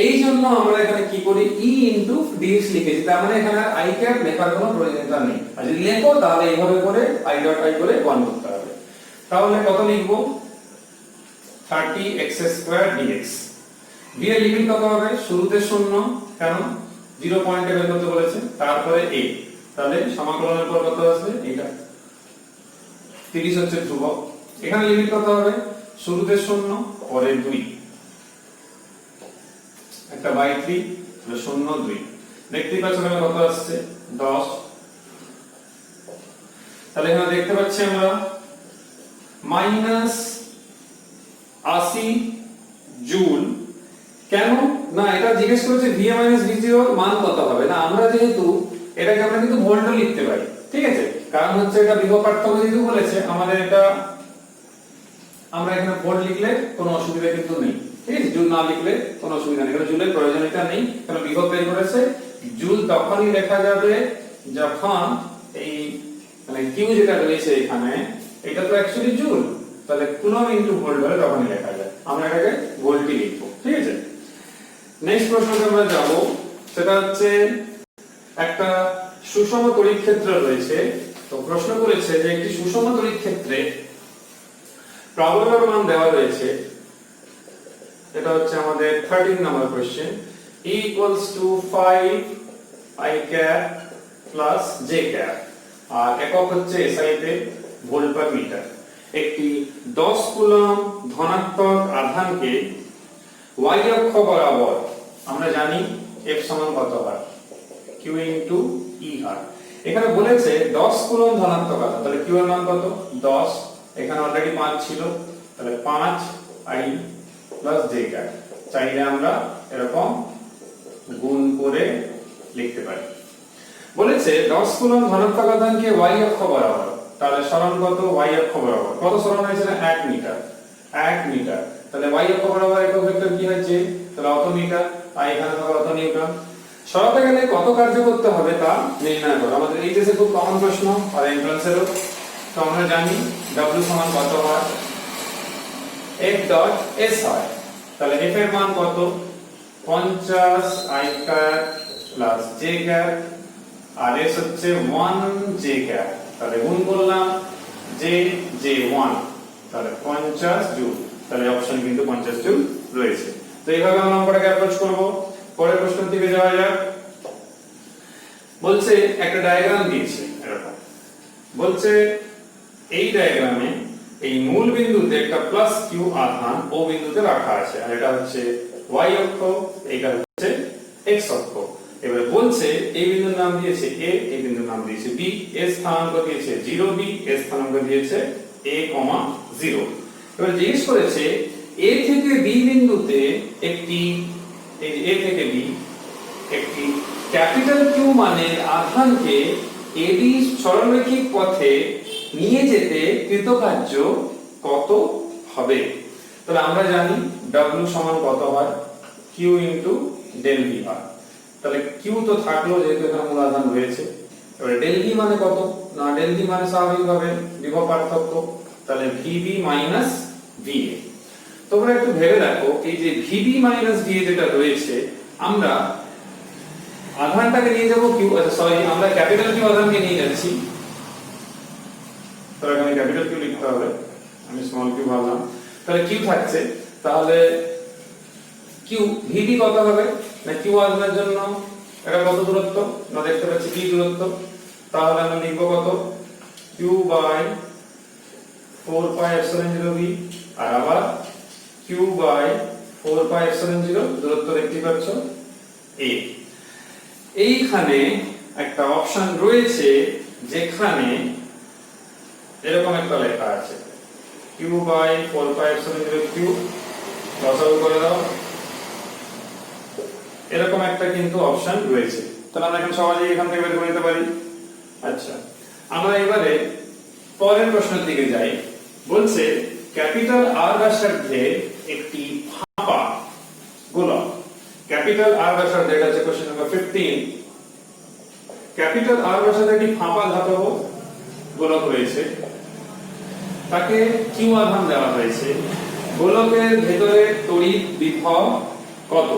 এই জন্য আমরা এখানে কি করি e dx লিখেছি, তার মানে এখানে i ক্যাপ লেখার কোনো প্রয়োজনীয়তা নেই। আর যদি লেখো তাহলে এইভাবে করে i ডট i করে 1 করতে হবে। তাহলে কত লিখবো 30x² dx। b এর লিমিট কত হবে, শুরুতে 0 কেন 0 পয়েন্টে বের করতে বলেছে, তারপরে a, তাহলে সমাকলনের পর কত আসবে এটা 30 হচ্ছে ধ্রুবক। এখানে লিমিট কত হবে, শুরুতে 0 পরে 2, একটা বাই 3 তাহলে 0 2, দেখতেই পাচ্ছ এখানে কত আসছে 10। তাহলে এখানে দেখতে পাচ্ছি আমরা -80 জুল। কেন না এটা জিজ্ঞেস করেছে VA VO এর মান কত হবে, না আমরা যেহেতু এটাকে আমরা কিন্তু ভোল্টও লিখতে পারি, ঠিক আছে, কারণ হচ্ছে এটা বিভব পার্থক্য যেহেতু বলেছে আমাদের এটা আমরা এখানে ভোল্ট লিখলে কোনো অসুবিধা কিন্তু নেই, ঠিক আছে, জুল না লিখলে কোনো অসুবিধা নেই, কারণ জুলের প্রয়োজনীয়তা নেই, কারণ বিভব বের করেছে। জুল তখনই লেখা যাবে যখন এই মানে কিউ যেটা রয়েছে এখানে এটা তো অ্যাকচুয়ালি জুল, তাহলে কুলম্ব ইনটু ভোল্ট হলে তখনই লেখা যায়, আমরা এটাকে ভোল্টই লিখবো, ঠিক আছে। নেক্সট প্রশ্নতে আমরা যাব, সেটা হচ্ছে একটা সুষম তড়িৎ ক্ষেত্র রয়েছে। তো প্রশ্ন করেছে যে একটি সুষম তড়িৎ ক্ষেত্রে প্রবলের মান দেওয়া রয়েছে, এটা হচ্ছে আমাদের 13 number question, E = 5 I cap plus J cap, আর একক হচ্ছে SI তে ভোল্ট পার মিটার। একটি 10 কুলম্ব ধনাত্মক আধানকে y অক্ষ বরাবর আমরা জানি F সমান কত হয় Q * E হয়। এখানে বলেছে 10 কুলম্ব ধনাত্মক আধান, তাহলে Q এর মান কত 10, এখানে অলরেডি 5 ছিল, তাহলে 5 I plus J cap, চাইলে আমরা এরকম গুণ করে লিখতে পারি। বলেছে 10 কুলম্ব ধনাত্মক আধানকে y অক্ষ বরাবর, তাহলে সরণ কত y অক্ষ বরাবর, কত সরণ হয়েছে 1 মিটার, 1 মিটার, তাহলে y অক্ষ বরাবর একক ভেক্টর কি হচ্ছে, তাহলে অত মিটার, আর এখানে হবে অত নিউটন। সরাতে গেলে কত কার্য করতে হবে তা নির্ণয় করো। আমাদের এইচএসএ খুব কমন প্রশ্ন আর এন্ট্রান্সেরও, তো আমরা জানি w সমান কত হয় F ডট S হয়, তাহলে F এর মান কত 50 I cap plus J cap, R S হচ্ছে 1 J cap, তাহলে গুণ করলাম J 1, তাহলে 50 জুল, তাহলে অপশন কিন্তু 50 জুল রয়েছে। তো এইভাবে আমরা অঙ্কটাকে অ্যাপ্রোচ করব। পরের প্রশ্নের দিকে যাওয়া যাক। বলছে একটা ডায়াগ্রাম দিয়েছে এরকম, বলছে এই ডায়াগ্রামে এই মূল বিন্দুতে একটা প্লাস কিউ আধান ও বিন্দুতে রাখা আছে, আর এটা হচ্ছে y অক্ষ, এটা হচ্ছে x অক্ষ। এবারে বলছে এই বিন্দুর নাম দিয়েছে a, এই বিন্দুর নাম দিয়েছে b, a স্থানাঙ্ক দিয়েছে 0b, a স্থানাঙ্ক দিয়েছে a, 0। এবারে জিজ্ঞেস করেছে a থেকে b বিন্দুতে একটি, এই a থেকে b একটি ক্যাপিটাল কিউ মানের আধানকে ab সরলরৈখিক পথে নিয়ে যেতে কৃতকার্য কত হবে। তাহলে আমরা জানি w সমান কত হয় q del v হয়, তাহলে q তো থাকলো যেহেতু এখানে মূল আধান রয়েছে। এবারে del v মানে কত, না del v মানে স্বাভাবিকভাবে বিভব পার্থক্য, তাহলে vb মাইনাস va। তোমরা একটু ভেবে দেখো এই যে vb মাইনাস va যেটা রয়েছে, আমরা আধানটাকে নিয়ে যাব q, আচ্ছা সরি আমরা ক্যাপিটাল কিউ আধানকে নিয়ে যাচ্ছি, তো এখানে ক্যাপিটাল কিউ লিখতে হবে, আমি স্মল কিউ ভাবলাম, তাহলে কিউ থাকছে, তাহলে কিউ ভিডি কত হবে না কিউ আধানের জন্য এটা কত দূরত্ব না দেখতে পাচ্ছি কি দূরত্ব, তাহলে আমরা লিখব কত q by 4 pi epsilon 0 V, আর আবার কিউ বাই 4 পাই এপসিলন 0 দূরত্ব দেখতে পাচ্ছ এ। এইখানে একটা অপশন রয়েছে যেখানে এরকম একটা লেখা আছে q by 4 pi epsilon 0 Q, লসাগু করে দাও, এরকম একটা কিন্তু অপশন রয়েছে। তাহলে আমরা এখন সহজেই এখান থেকে বের করে নিতে পারি। আচ্ছা আমরা এবারে পরের প্রশ্নের দিকে যাই। বলছে ক্যাপিটাল আর ব্যাসার্ধে একটি ফাঁপা গোলক, ক্যাপিটাল আর ব্যাসার্ধে, এটা হচ্ছে কোশ্চেন নাম্বার 15। ক্যাপিটাল আর ব্যাসার্ধে একটি ফাঁপা ধাতব গোলক রয়েছে, তাকে কিউ আধান দেওয়া হয়েছে, গোলকের ভেতরে তড়িৎ বিভব কত?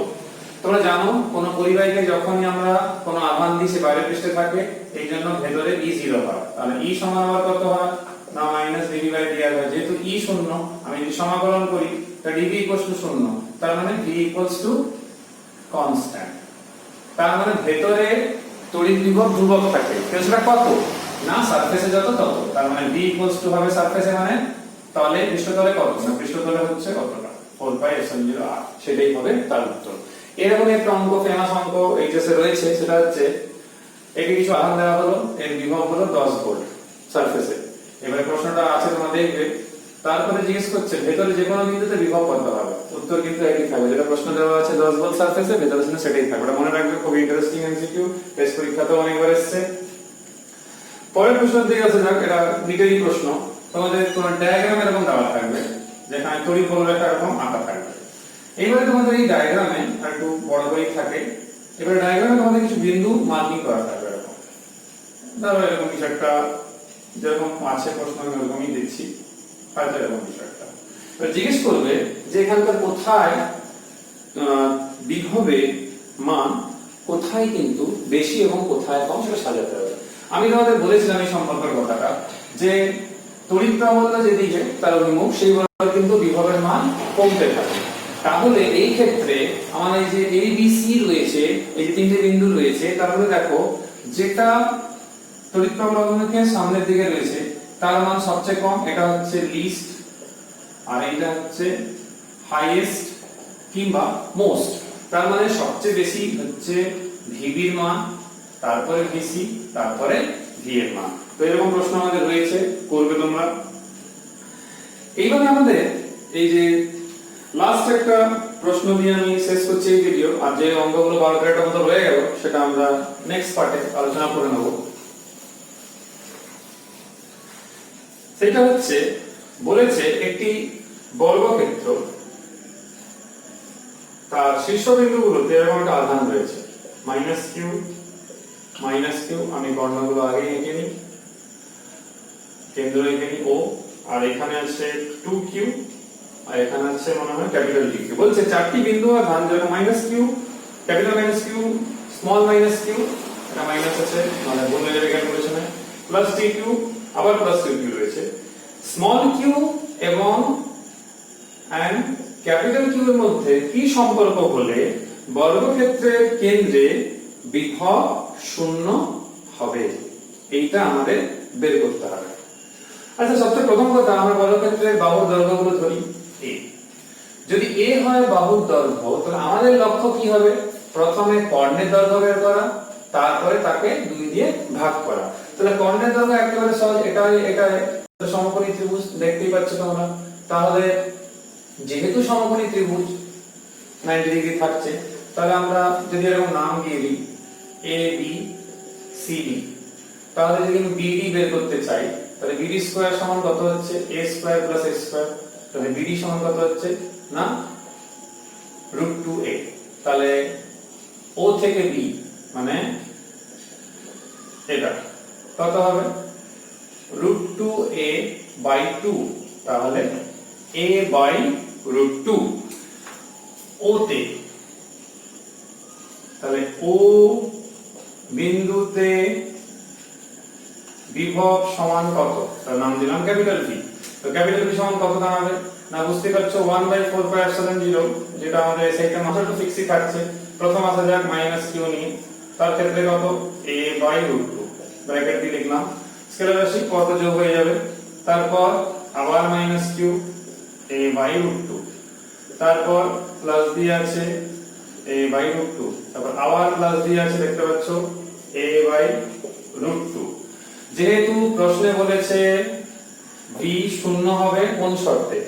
তোমরা জানো কোন পরিবাহীকে যখনই আমরা কোন আধান দিই সে বাইরের পৃষ্ঠে থাকে, এই জন্য ভেতরে E0 হয়। তাহলে E সমান আবার কত হয় না মাইনাস dV বাই dr হয়। যেহেতু E শূন্য, আমি যদি সমাকলন করি তাহলে dV শূন্য, তার মানে V কনস্ট্যান্ট। তার মানে ভেতরে তড়িৎ বিভব ধ্রুবক থাকে, কিন্তু সেটা কত না সারফেসে যত তত। তার মানে V হবে সারফেসে মানে তলে, পৃষ্ঠতলে কত না পৃষ্ঠতলে হচ্ছে কতটা 4πε0r, সেটাই হবে তার উত্তর। এরকম একটা অঙ্ক, ফেমাস অঙ্ক এইচএসে রয়েছে, সেটা হচ্ছে একে কিছু আধান দেওয়া হলো, এর বিভব হলো 10 ভোল্ট সারফেসে। এবারে প্রশ্নটা আছে তোমরা দেখবে, তারপরে জিজ্ঞেস করছে ভেতরে যে কোনো বিন্দুতে বিভব কত হবে। উত্তর কিন্তু একই থাকবে, যেটা প্রশ্ন দেওয়া আছে 10 ভোল্ট সারফেসে, ভেতরে কিন্তু সেটাই থাকবে। এটা মনে রাখবে, খুব ইন্টারেস্টিং এমসিকিউ, টেস্ট পরীক্ষাতেও অনেকবার এসেছে। পরের প্রশ্নের দিকে আসা যাক, এটা নিটেরই প্রশ্ন। তোমাদের কোন ডায়াগ্রাম এরকম দেওয়া থাকবে, যেখানে তড়িৎ বলরেখা এরকম আঁকা থাকবে। এইবারে তোমাদের এই ডায়াগ্রামে একটু বড় করেই থাকে, এবারে ডায়াগ্রামে তোমাদের কিছু বিন্দু মার্কিং করা থাকবে এরকম। ধরো এরকম কিছু একটা, যেরকম আছে প্রশ্ন আমি ওরকমই দিচ্ছি, হয়তো এরকম কিছু একটা। এবার জিজ্ঞেস করবে যে এখানকার কোথায় বিভবের মান কোথায় কিন্তু বেশি এবং কোথায় কম সেটা সাজাতে হবে। আমি তোমাদের বলেছিলাম এই সম্পর্কের কথাটা, যে তড়িৎ প্রাবল্য যেদিকে তার অভিমুখ সেই বরাবর কিন্তু বিভবের মান কমতে থাকে। তাহলে এই ক্ষেত্রে আমার এই যে এ বি সি রয়েছে, এই যে তিনটে বিন্দু রয়েছে, তাহলে দেখো যেটা তড়িৎ প্রবাহ অভিমুখের সামনের দিকে রয়েছে তার মান সবচেয়ে কম, এটা হচ্ছে লিস্ট, আর এটা হচ্ছে হাইয়েস্ট কিংবা মোস্ট। তার মানে সবচেয়ে বেশি হচ্ছে ভিবি এর মান, তারপরে ভিসি, তারপরে ভি এর মান। তো এরকম প্রশ্ন আমাদের রয়েছে, করবে তোমরা। এইভাবে আমাদের এই যে লাস্ট একটা প্রশ্ন দিয়ে আমি শেষ করছি এই ভিডিও। আর যে অঙ্কগুলো 12-13টার মতো রয়ে গেল সেটা আমরা নেক্সট পার্টে আলোচনা করে নেব। সেটা হচ্ছে বলেছে একটি বর্গক্ষেত্র, তার শীর্ষবিন্দুগুলোতে এরকম একটা আধান রয়েছে -q, আমি কর্ণগুলো আগে এঁকে নিই, কেন্দ্র এঁকে নিই O, আর এখানে আছে 2q, আর এখানে আছে মনে হয় ক্যাপিটাল Q। বলছে চারটি বিন্দু আধান যেটা -q, capital -q, small -q, এটা মাইনাস আছে মানে বলে যাবে ক্যালকুলেশনে, +tq, আবার +tq রয়েছে। স্মল q এবং ক্যাপিটাল Q এর মধ্যে কি সম্পর্ক হলে বর্গক্ষেত্রের কেন্দ্রে বিভব শূন্য হবে, এইটা আমাদের বের করতে হবে। আচ্ছা, সবচেয়ে প্রথম কথা, আমরা বর্গক্ষেত্রের বাহুর দৈর্ঘ্যগুলো ধরি a। যদি a হয় বাহুর দৈর্ঘ্য, তাহলে আমাদের লক্ষ্য কি হবে? প্রথমে কর্ণের দৈর্ঘ্য বের করা, তারপরে তাকে 2 দিয়ে ভাগ করা। তাহলে কর্ণের দৈর্ঘ্য একেবারে সহজ, এটা সমকোণী ত্রিভুজ দেখতেই পাচ্ছ তোমরা। তাহলে যেহেতু সমকোণী ত্রিভুজ 90 ডিগ্রি থাকছে, তাহলে আমরা যদি এরকম নাম দিয়ে দিই এ বি সি ডি, তাহলে যদি আমি বিডি বের করতে চাই, তাহলে বিডি স্কয়ার সমান কত হচ্ছে a square plus a square. তাহলে বিডি সমান কত হচ্ছে না √2a। তাহলে ও থেকে বি মানে এটা কত হবে √2a বাই 2, তাহলে a বাই √2 ওতে। তাহলে ও বিন্দুতে বিভব সমান কত, তার নাম দিলাম ক্যাপিটাল ভি। তো ক্যাপিটাল ভি সমান কত দাঁড়াবে না বুঝতে পারছো 1/4πε0, যেটা আমাদের সেইটা মাত্র তো ফিক্সই থাকছে। প্রথম আসা যাক -q নিয়ে, তার ক্ষেত্রে কত a বাই √2, ব্র্যাকেট দিয়ে লিখলাম, স্কেলার রাশি কত যোগ হয়ে যাবে, তারপর আবার -q a বাই √2, তারপর প্লাস দিয়ে আছে a বাই √2, তারপর আবার প্লাস দিয়ে আছে দেখতে পাচ্ছ a বাই √2। যেহেতু প্রশ্নে বলেছে v শূন্য হবে কোন শর্তে,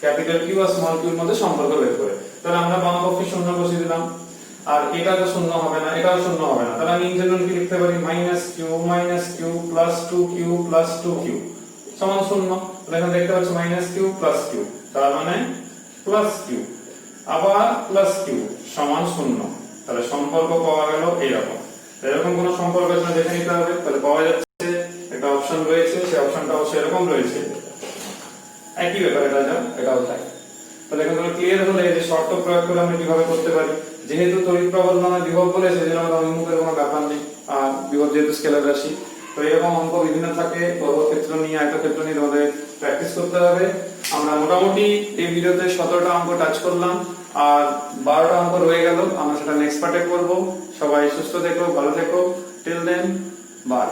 ক্যাপিটাল Q আর স্মল q এর মধ্যে সম্পর্ক বের করে, তাহলে আমরা বাম পক্ষে শূন্য বসিয়ে দিলাম। আর এটা তো শূন্য হবে না, এটাও শূন্য হবে না, তাহলে আমি ইন জেনারেল কি লিখতে পারি -q + 2q + 2q সমান 0, তাহলে এখানে দেখতে পাচ্ছ মাইনাস কিউ প্লাস কিউ, তার মানে প্লাস কিউ আবার প্লাস কিউ সমান 0। তাহলে সম্পর্ক পাওয়া গেল এইরকম। এরকম কোন সম্পর্ক আছে দেখে নিতে হবে। তাহলে পাওয়া যাচ্ছে একটা অপশন রয়েছে, সেই অপশনটা অবশ্যই এরকম রয়েছে, একই ব্যাপার এটাও তাই। তাহলে এখন তোমরা ক্লিয়ার হলে যে শর্ত প্রয়োগ করে আমরা কিভাবে করতে পারি। যেহেতু তড়িৎ প্রবাহ নামে বিভব বলে সেজন্য আমাদের অভিমুখের কোনো ব্যাপার নেই, আর বিভব যেহেতু স্কেলার রাশি। তো এরকম অঙ্ক বিভিন্ন থাকে, বর্গক্ষেত্র নিয়ে আয়তক্ষেত্র নিয়ে তোমাদের প্র্যাকটিস করতে হবে। আমরা মোটামুটি এই ভিডিওতে 17টা অঙ্ক টাচ করলাম, আর 12টা অঙ্ক রয়ে গেল, আমরা সেটা নেক্সট পার্টে করব। সবাই সুস্থ থেকো, ভালো থেকো, টিল দেন বাই।